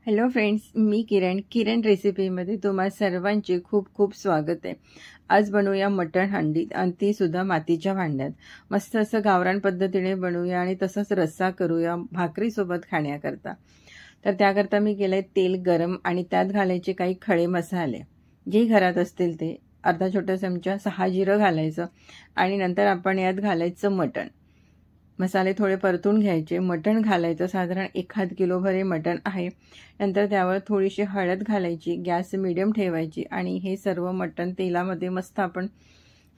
Hello friends, मी किरण रेसिपीमध्ये तुम्हा सर्वांचे खूप खूप स्वागत आहे। आज बनवूया मटण हंडी आणि ती सुद्धा मातीच्या भांड्यात। मस्त असं गावरान पद्धतीने बनवूया आणि तसंच रस्सा करूया भाकरीसोबत खाण्याकरता। तर त्याकरता मी केलंय तेल गरम आणि त्यात घालायचे काही खडे मसाले जे घरात असतील ते। अर्धा छोटा चमचा 6 जिरं घालायचं आणि नंतर आपण यात घालायचं मटण। मसाले थोडे परतून घ्यायचे, मटण घालायचं, साधारण 1/2 किलो भरे मटण आहे। नंतर त्यावर थोडीशी हळद घालायची, गॅस मीडियम ठेवायची आणि हे सर्व मटण तेलामध्ये मस्त आपण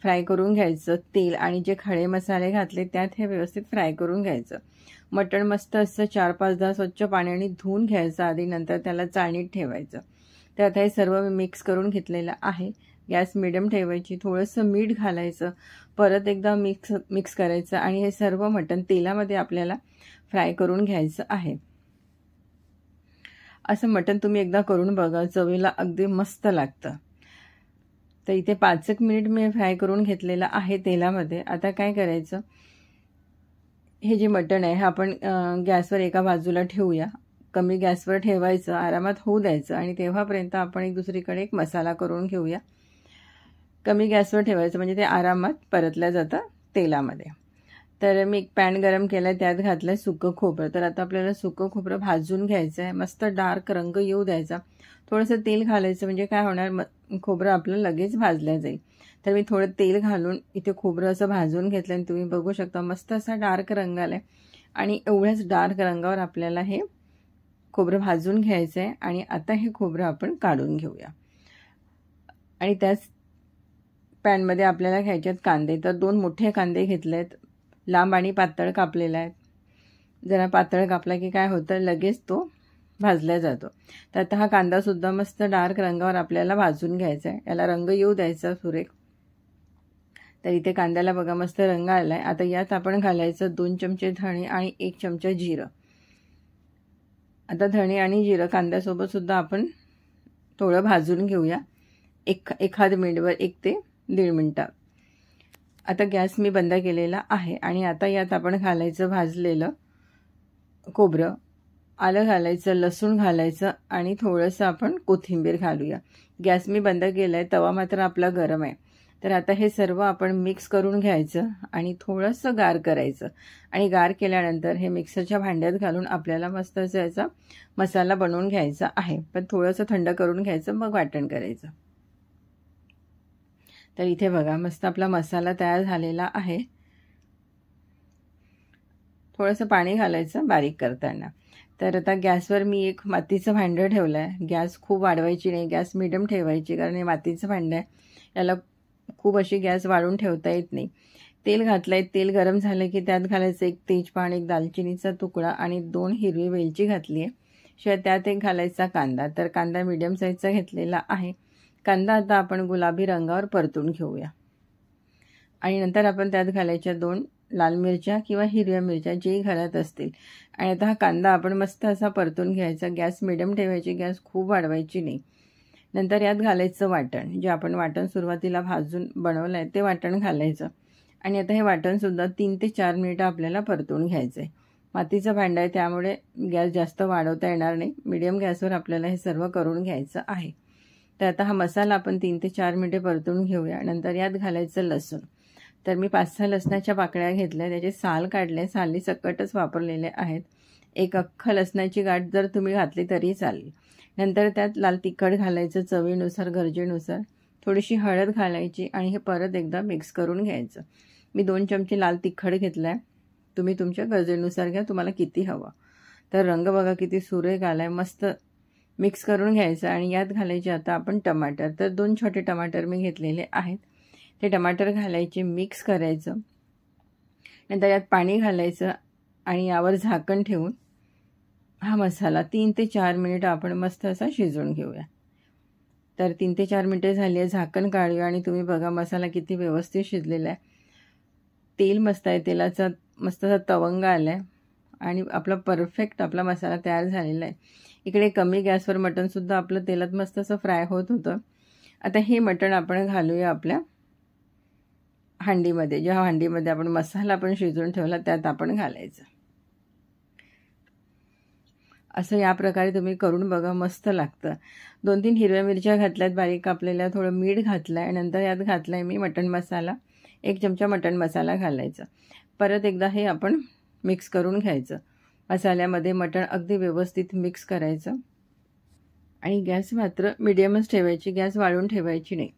फ्राय करून घ्यायचं। तेल आणि जे खडे मसाले घातले त्यात हे व्यवस्थित फ्राय करून घ्यायचं। मटण मस्त असं 4-5दा स्वच्छ पाण्याने धुवून घ्यायचं आधी, नंतर त्याला चाळणीत ठेवायचं। तर आता हे सर्व मी मिक्स करून घेतलेलं आहे। गॅस मीडियम ठेवायची, थोडंसं मीठ घालायचं, परत एकदा मिक्स करायचं आणि हे सर्व मटण तेलामध्ये आपल्याला फ्राय करून घ्यायचं आहे। असं मटण तुम्ही एकदा करून बघा, चवीला अगदी मस्त लागतं। तर इथे 5 मिनिट मी फ्राय करून घेतलेलं आहे तेलामध्ये। आता काय करायचं, हे जे मटण आहे आपण गॅसवर एका बाजूला ठेवूया, कमी गॅसवर ठेवायचं, आरामात होऊ द्यायचं आणि तेव्हापर्यंत आपण एक दुसरीकडे एक मसाला करून घेऊया। कमी गॅसवर ठेवायचं म्हणजे ते आरामात परतल्या जातं तेलामध्ये। तर मी एक पॅन गरम केला, त्यात घातलं सुकं खोबरं। तर आता आपल्याला सुकं खोबरं भाजून घ्यायचं आहे, मस्त डार्क रंग येऊ द्यायचा। थोडंसं तेल घालायचं म्हणजे काय होणार, खोबरं आपलं लगेच भाजलं जाईल। तर मी थोडं तेल घालून इथे खोबरं असं भाजून घेतलं आणि तुम्ही बघू शकता मस्त असा डार्क रंग आलाय। आणि एवढ्याच डार्क रंगावर आपल्याला हे खोबरं भाजून घ्यायचं आहे। आणि आता हे खोबरं आपण काढून घेऊया आणि त्याच पॅनमध्ये आपल्याला घ्यायचे आहेत कांदे। तर 2 मोठे कांदे घेतलेत, लांब आणि पातळ कापलेला आहे। जरा पातळ कापला की काय होतं, लगेच तो भाजला जातो। तर आता हा कांदा सुद्धा मस्त डार्क रंगावर आपल्याला भाजून घ्यायचा आहे, याला रंग येऊ द्यायचा सुरेख। तर इथे कांद्याला बघा मस्त रंग आलाय। आता यात आपण घालायचं 2 चमचे धणे आणि 1 चमचा जिरं। आता धणे आणि जिरं कांद्यासोबत सुद्धा आपण थोडं भाजून घेऊया, एखाद मिनिटवर 1 ते 1.5 मिनिटं। आता गॅस मी बंद केलेला आहे आणि आता यात आपण घालायचं भाजलेलं खोबरं, आलं घालायचं, लसूण घालायचं आणि थोडंसं आपण कोथिंबीर घालूया। गॅस मी बंद केलाय, तवा मात्र आपला गरम आहे। तर आता हे सर्व आपण मिक्स करून घ्यायचं आणि थोडंसं गार करायचं आणि गार केल्यानंतर हे मिक्सरच्या भांड्यात घालून आपल्याला मस्त असं याचा मसाला बनवून घ्यायचा आहे। पण थोडंसं थंड करून घ्यायचं, मग वाटण करायचं। तर इथे बघा मस्त आपला मसाला तयार झालेला आहे। थोडंसं पाणी घालायचं बारीक करताना। तर आता गॅसवर मी एक मातीचं भांडं ठेवलं आहे। गॅस खूप वाढवायची नाही, गॅस मीडियम ठेवायची, कारण हे मातीचं भांडं आहे, याला खूप अशी गॅस वाढवून ठेवता येत नाही। तेल घातलंय, तेल गरम झालं की त्यात घालायचं 1 तेजपान, 1 दालचिनीचा तुकडा आणि 2 हिरवी वेलची घातली आहे। शिवाय त्यात एक घालायचा कांदा। तर कांदा मीडियम साईजचा घेतलेला आहे। कांदा आता आपण गुलाबी रंगावर परतून घेऊया आणि नंतर आपण त्यात घालायच्या 2 लाल मिरच्या किंवा हिरव्या मिरच्या जे घरात असतील। आणि आता हा कांदा आपण मस्त असा परतून घ्यायचा, गॅस मीडियम ठेवायची, गॅस खूप वाढवायची नाही। नंतर यात घालायचं वाटण, जे आपण वाटण सुरुवातीला भाजून बनवलं आहे ते वाटण घालायचं आणि आता हे वाटणसुद्धा 3 ते 4 मिनिटं आपल्याला परतून घ्यायचं आहे। मातीचं भांडं आहे त्यामुळे गॅस जास्त वाढवता येणार नाही, मीडियम गॅसवर आपल्याला हे सर्व करून घ्यायचं आहे। तर आता हा मसाला आपण 3 ते 4 मिनिटे परतून घेऊया। नंतर यात घालायचं लसूण। तर मी 5-6 लसणाच्या पाकळ्या घेतल्या, त्याचे साल काढले, साली सकटच वापरलेले आहेत। एक अख्खं लसणाची गाठ जर तुम्ही घातली तरी चालेल। नंतर त्यात लाल तिखट घालायचं चवीनुसार, गरजेनुसार, थोडीशी हळद घालायची आणि हे परत एकदा मिक्स करून घ्यायचं। मी 2 चमचे लाल तिखट घेतलाय, तुम्ही तुमच्या गरजेनुसार घ्या, तुम्हाला किती हवं। तर रंग बघा किती सुरेख आलाय, मस्त मिक्स करून घ्यायचं आणि यात घालायचे आता आपण टमाटर। तर 2 छोटे टमाटर मी घेतलेले आहेत, ते टमाटर घालायचे, मिक्स करायचं। नंतर यात पाणी घालायचं आणि यावर झाकण ठेवून हा मसाला 3 ते 4 मिनिटं आपण मस्त असा शिजवून घेऊया। तर 3 ते 4 मिनिटं झाली आहे, झाकण काढूया आणि तुम्ही बघा मसाला किती व्यवस्थित शिजलेला आहे। तेल मस्त आहे, तेलाचा मस्त असा तवंग आला आहे आणि आपला परफेक्ट आपला मसाला तयार झालेला आहे। इकडे कमी गॅसवर मटणसुद्धा आपलं तेलात मस्त असं फ्राय होत होतं। आता हे मटण आपण घालूया आपल्या हांडीमध्ये, ज्या हांडीमध्ये आपण मसाला पण शिजवून ठेवला त्यात आपण घालायचं। असं या प्रकारे तुम्ही करून बघा, मस्त लागतं. 2-3 हिरव्या मिरच्या घातल्यात बारीक कापलेल्या, थोडं मीठ घातलं आहे, नंतर यात घातला आहे मी मटण मसाला. 1 चमचा मटण मसाला घालायचा. परत एकदा हे आपण मिक्स करून घ्यायचं. मसाल्यामध्ये मटण अगदी व्यवस्थित मिक्स करायचं आणि गॅस मात्र मीडियमच ठेवायची, गॅस वाढवून ठेवायची नाही.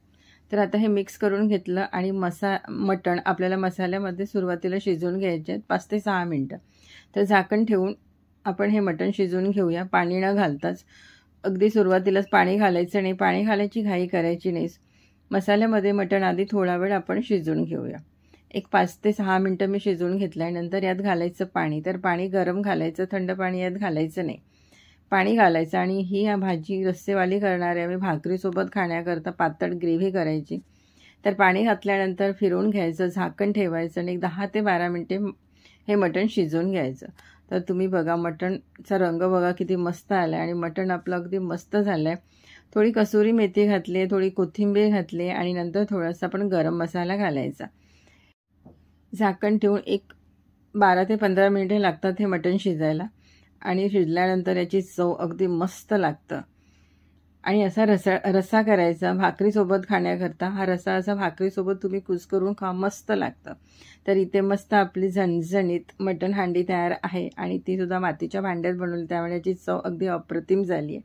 तर आता हे मिक्स करून घेतलं आणि मटण आपल्याला मसाल्यामध्ये सुरुवातीला शिजवून घ्यायचे आहेत 5 ते 6 मिनटं. तर झाकण ठेवून आपण हे मटण शिजवून घेऊया, पाणी न घालताच. अगदी सुरुवातीलाच पाणी घालायचं नाही, पाणी घालायची घाई करायची नाही. मसाल्यामध्ये मटण आधी थोडा वेळ आपण शिजवून घेऊया. एक 5 ते 6 मिनटं मी शिजवून घेतलं आहे. नंतर यात घालायचं पाणी. तर पाणी गरम घालायचं, थंड पाणी यात घालायचं नाही. पाणी घालायचं आणि ही भाजी रस्सेवाली करणार आहे मी, भाकरीसोबत खाण्याकरता पातळ ग्रेव्ही करायची. तर पाणी घातल्यानंतर फिरवून घ्यायचं, झाकण ठेवायचं आणि 10 ते 12 मिनटे हे मटण शिजवून घ्यायचं. तर तुम्ही बघा, मटणचा रंग बघा किती मस्त आला आहे आणि मटण आपलं अगदी मस्त झालं आहे. थोडी कसुरी मेथी घातली आहे, थोडी कोथिंबीर घातली आहे आणि नंतर थोडासा आपण गरम मसाला घालायचा. झाकण ठेवून एक 12 ते 15 मिनिटे लागतात हे मटण शिजायला आणि शिजल्यानंतर याची चव अगदी मस्त लागतं. आणि असा रस्सा करायचा भाकरीसोबत खाण्याकरता. हा रस्सा असा भाकरीसोबत तुम्ही कुस्करून खा, मस्त लागतं. तर इथे मस्त आपली झणझणीत मटण हांडी तयार आहे आणि ती सुद्धा मातीच्या भांड्यात बनवली, त्यामुळे याची चव अगदी अप्रतिम झाली आहे.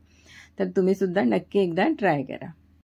तर तुम्ही सुद्धा नक्की एकदा ट्राय करा.